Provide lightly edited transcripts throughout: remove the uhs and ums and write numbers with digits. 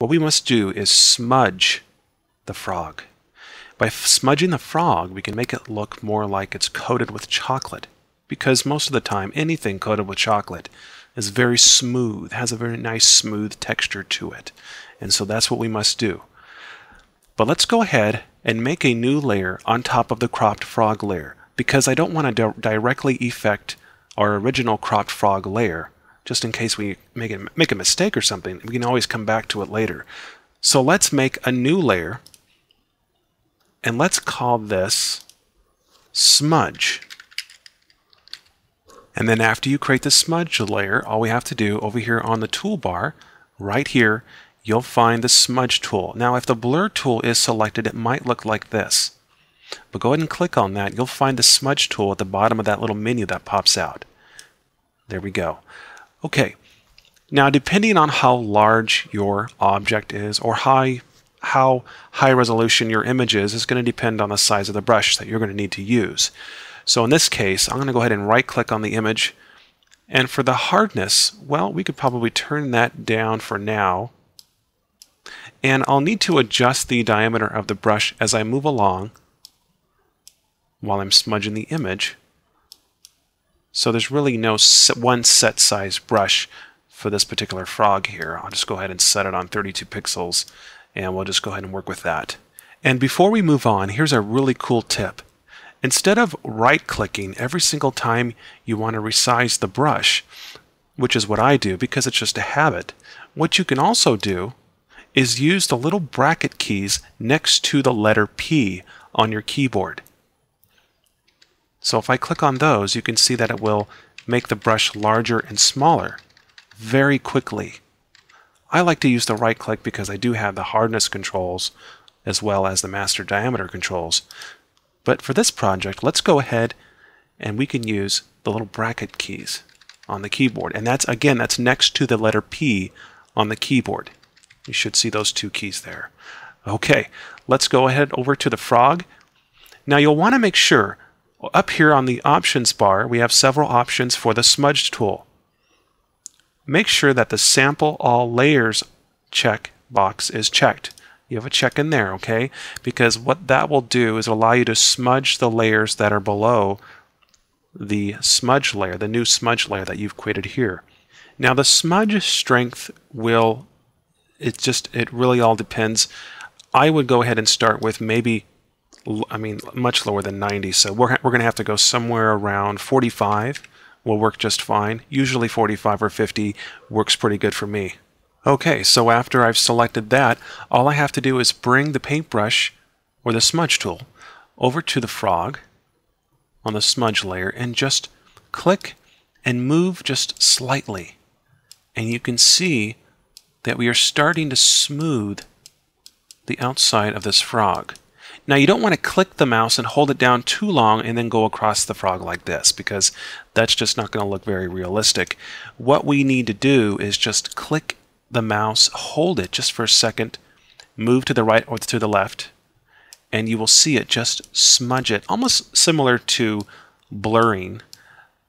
what we must do is smudge the frog. By smudging the frog, we can make it look more like it's coated with chocolate, because most of the time anything coated with chocolate is very smooth, has a very nice smooth texture to it. And so that's what we must do. But let's go ahead and make a new layer on top of the cropped frog layer, because I don't want to directly affect our original cropped frog layer, just in case we make a mistake or something. We can always come back to it later. So let's make a new layer, and let's call this smudge. And then after you create the smudge layer, all we have to do over here on the toolbar, right here, you'll find the smudge tool. Now if the blur tool is selected, it might look like this. But go ahead and click on that. You'll find the smudge tool at the bottom of that little menu that pops out. There we go. Okay, now depending on how large your object is or how high resolution your image is going to depend on the size of the brush that you're going to need to use. So in this case, I'm going to go ahead and right click on the image, and for the hardness, well, we could probably turn that down for now, and I'll need to adjust the diameter of the brush as I move along while I'm smudging the image. So there's really no one set size brush for this particular frog here. I'll just go ahead and set it on 32 pixels, and we'll just go ahead and work with that. And before we move on, here's a really cool tip. Instead of right-clicking every single time you want to resize the brush, which is what I do because it's just a habit, what you can also do is use the little bracket keys next to the letter P on your keyboard. So if I click on those, you can see that it will make the brush larger and smaller very quickly. I like to use the right click because I do have the hardness controls as well as the master diameter controls. But for this project, let's go ahead and we can use the little bracket keys on the keyboard. And that's, again, that's next to the letter P on the keyboard. You should see those two keys there. Okay, let's go ahead over to the frog. Now you'll want to make sure up here on the options bar, we have several options for the smudge tool. Make sure that the sample all layers check box is checked. You have a check in there, okay? Because what that will do is allow you to smudge the layers that are below the smudge layer, the new smudge layer that you've created here. Now the smudge strength will, it really all depends. I would go ahead and start with maybe, much lower than 90. So we're going to have to go somewhere around 45. Will work just fine. Usually 45 or 50 works pretty good for me. Okay, so after I've selected that, all I have to do is bring the paintbrush or the smudge tool over to the frog on the smudge layer and just click and move just slightly. And you can see that we are starting to smooth the outside of this frog. Now you don't want to click the mouse and hold it down too long and then go across the frog like this, because that's just not going to look very realistic. What we need to do is just click the mouse, hold it just for a second, move to the right or to the left, and you will see it just smudge it, almost similar to blurring,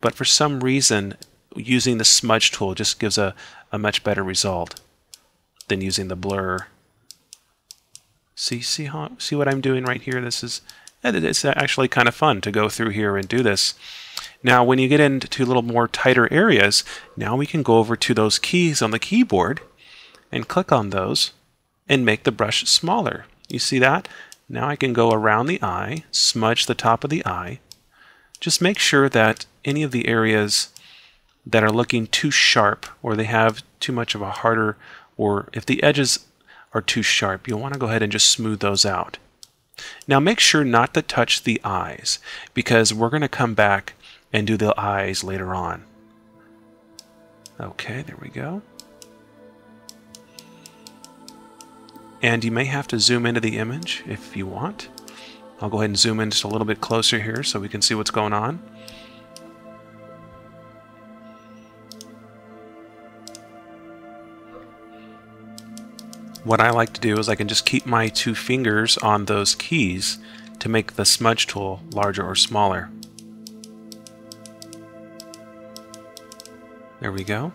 but for some reason using the smudge tool just gives a much better result than using the blur. See what I'm doing right here? It's actually kind of fun to go through here and do this. Now when you get into a little more tighter areas, now we can go over to those keys on the keyboard and click on those and make the brush smaller. You see that? Now I can go around the eye, smudge the top of the eye. Just make sure that any of the areas that are looking too sharp, or they have too much of a harder, or if the edges are too sharp, you'll want to go ahead and just smooth those out. Now make sure not to touch the eyes, because we're going to come back and do the eyes later on. Okay, there we go. And you may have to zoom into the image if you want. I'll go ahead and zoom in just a little bit closer here so we can see what's going on. What I like to do is I can just keep my two fingers on those keys to make the smudge tool larger or smaller. There we go.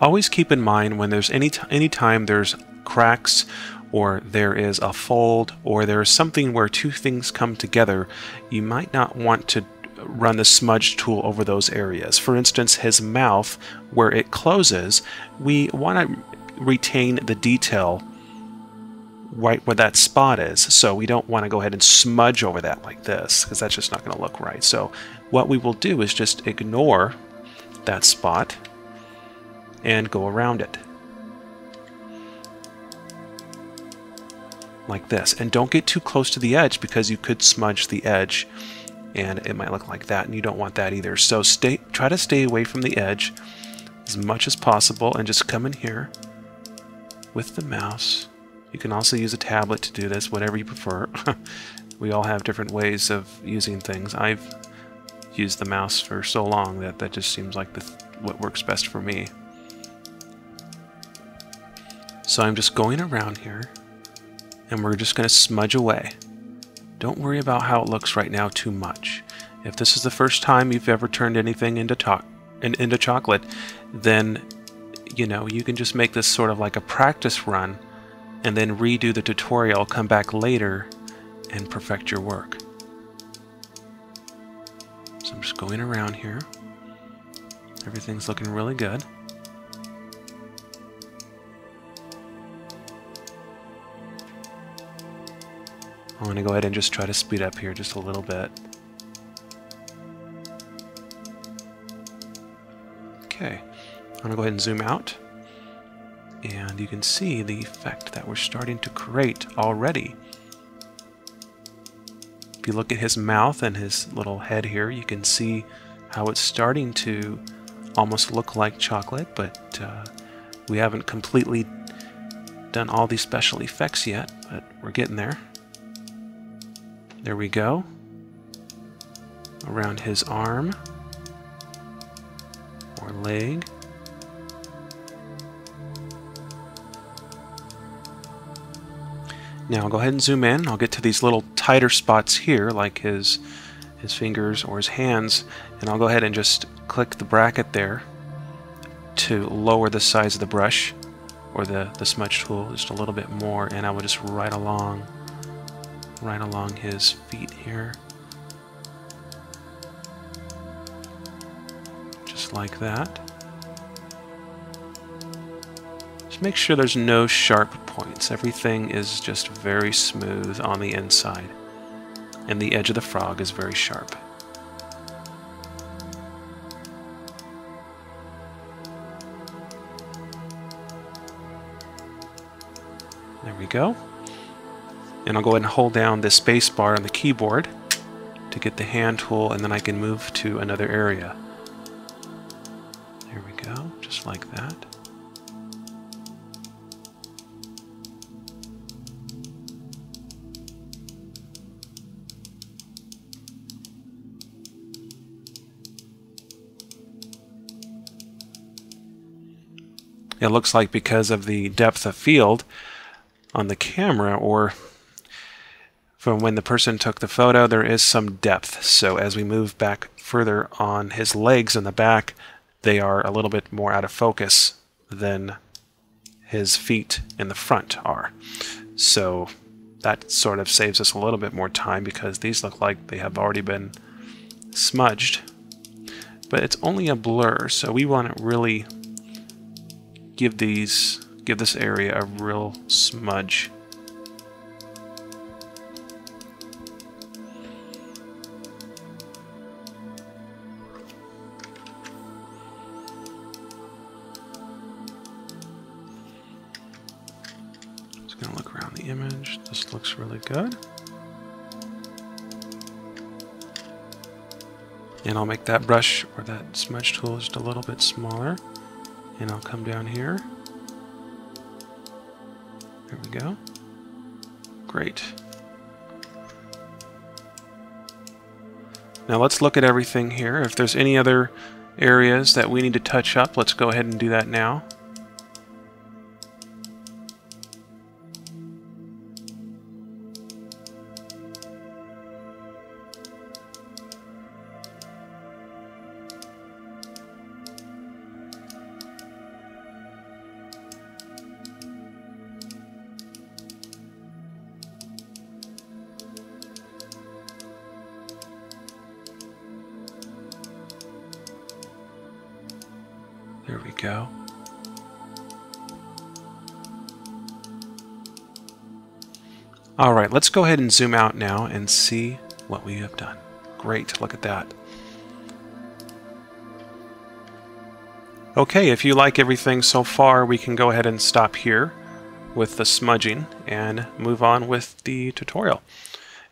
Always keep in mind when there's any time there's cracks, or there is a fold, or there's something where two things come together, you might not want to run the smudge tool over those areas. For instance, his mouth, where it closes, we want to retain the detail right where that spot is. So we don't want to go ahead and smudge over that like this, because that's just not going to look right. So what we will do is just ignore that spot and go around it. Like this. And don't get too close to the edge, because you could smudge the edge and it might look like that, and you don't want that either. So try to stay away from the edge as much as possible, and just come in here with the mouse. You can also use a tablet to do this, whatever you prefer. We all have different ways of using things. I've used the mouse for so long that just seems like what works best for me. So I'm just going around here, and we're just going to smudge away. Don't worry about how it looks right now too much. If this is the first time you've ever turned anything into chocolate, then you know, you can just make this sort of like a practice run and then redo the tutorial, come back later and perfect your work. So I'm just going around here. Everything's looking really good. I'm going to go ahead and just try to speed up here just a little bit. Okay, I'm going to go ahead and zoom out, and you can see the effect that we're starting to create already. If you look at his mouth and his little head here, you can see how it's starting to almost look like chocolate, but we haven't completely done all these special effects yet, but we're getting there. There we go. Around his arm or leg. Now I'll go ahead and zoom in. I'll get to these little tighter spots here, like his fingers or his hands, and I'll go ahead and just click the bracket there to lower the size of the brush or the smudge tool just a little bit more, and I will just right along his feet here, just like that. Just make sure there's no sharp points. Everything is just very smooth on the inside, and the edge of the frog is very sharp. There we go. And I'll go ahead and hold down the space bar on the keyboard to get the hand tool, and then I can move to another area. There we go, just like that. It looks like because of the depth of field on the camera, or from when the person took the photo, there is some depth. So as we move back further on his legs in the back, they are a little bit more out of focus than his feet in the front are. So that sort of saves us a little bit more time, because these look like they have already been smudged. But it's only a blur, so we want to really give this area a real smudge. Just gonna look around the image. This looks really good. And I'll make that brush or that smudge tool just a little bit smaller. And I'll come down here. There we go. Great. Now let's look at everything here. If there's any other areas that we need to touch up, let's go ahead and do that now. There we go. All right, let's go ahead and zoom out now and see what we have done. Great, look at that. Okay, if you like everything so far, we can go ahead and stop here with the smudging and move on with the tutorial.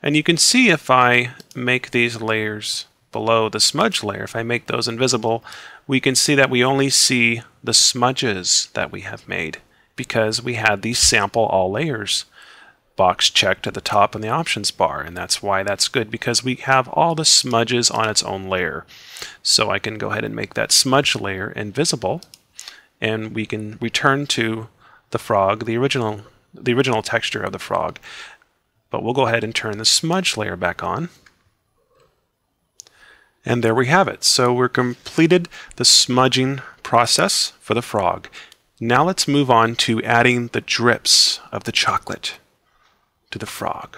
And you can see if I make these layers below the smudge layer, if I make those invisible, we can see that we only see the smudges that we have made because we had the sample all layers box checked at the top in the options bar, and that's why that's good, because we have all the smudges on its own layer. So I can go ahead and make that smudge layer invisible, and we can return to the frog, the original texture of the frog. But we'll go ahead and turn the smudge layer back on. And there we have it. So we're completed the smudging process for the frog. Now let's move on to adding the drips of the chocolate to the frog.